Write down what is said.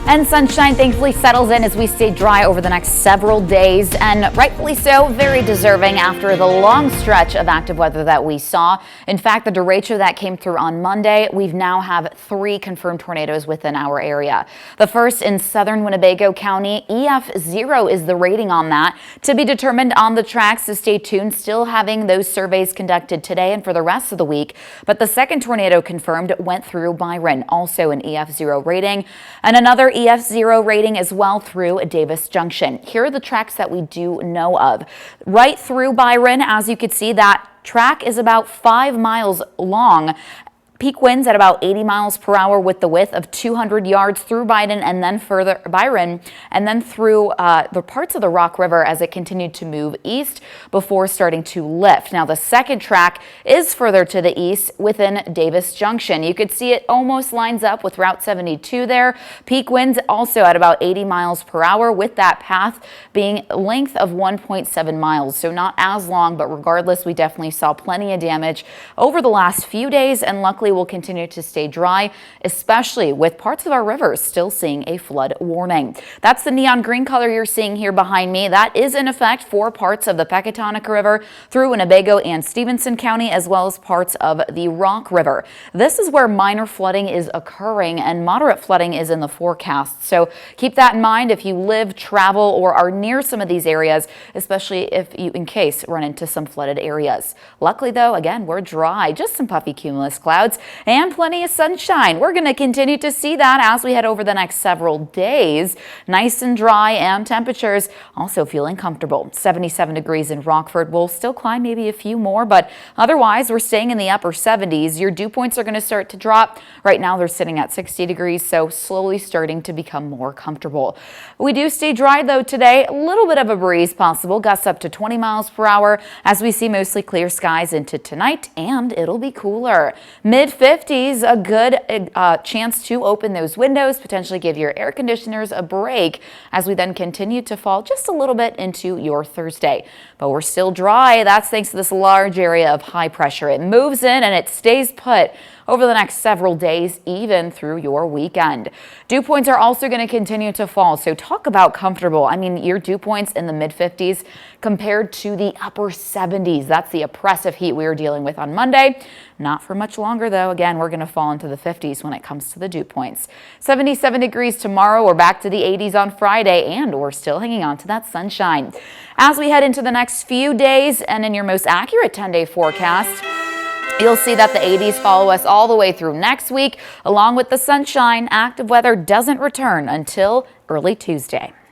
And sunshine thankfully settles in as we stay dry over the next several days, and rightfully so, very deserving after the long stretch of active weather that we saw. In fact, the derecho that came through on Monday, we've now have 3 confirmed tornadoes within our area. The first in southern Winnebago County, EF0 is the rating on that. To be determined on the tracks, so stay tuned. Still having those surveys conducted today and for the rest of the week. But the second tornado confirmed went through Byron, also an EF0 rating, and another EF0 rating as well through Davis Junction. Here are the tracks that we do know of. Right through Byron, as you can see, that track is about 5 miles long. Peak winds at about 80 miles per hour with the width of 200 yards through Byron and then through the parts of the Rock River as it continued to move east before starting to lift. Now the second track is further to the east within Davis Junction. You could see it almost lines up with Route 72 there. Peak winds also at about 80 miles per hour with that path being length of 1.7 miles. So not as long, but regardless, we definitely saw plenty of damage over the last few days, and luckily will continue to stay dry, especially with parts of our rivers still seeing a flood warning. That's the neon green color you're seeing here behind me. That is in effect for parts of the Pecatonica River through Winnebago and Stevenson County, as well as parts of the Rock River. This is where minor flooding is occurring and moderate flooding is in the forecast. So keep that in mind if you live, travel, or are near some of these areas, especially if you, in case, run into some flooded areas. Luckily though, again, we're dry, just some puffy cumulus clouds and plenty of sunshine. We're going to continue to see that as we head over the next several days. Nice and dry, and temperatures also feeling comfortable. 77 degrees in Rockford. We'll still climb maybe a few more, but otherwise we're staying in the upper 70s. Your dew points are going to start to drop. Right now they're sitting at 60 degrees, so slowly starting to become more comfortable. We do stay dry though today. A little bit of a breeze possible, gusts up to 20 miles per hour as we see mostly clear skies into tonight, and it'll be cooler. Mid-50s, a good chance to open those windows, potentially give your air conditioners a break as we then continue to fall just a little bit into your Thursday. But we're still dry. That's thanks to this large area of high pressure. It moves in and it stays put over the next several days, even through your weekend. Dew points are also going to continue to fall, so talk about comfortable. I mean, your dew points in the mid-50s compared to the upper 70s. That's the oppressive heat we were dealing with on Monday. Not for much longer, though. Again, we're going to fall into the 50s when it comes to the dew points. 77 degrees tomorrow. We're back to the 80s on Friday, and we're still hanging on to that sunshine. As we head into the next few days and in your most accurate 10-day forecast, you'll see that the 80s follow us all the way through next week. Along with the sunshine, active weather doesn't return until early Tuesday.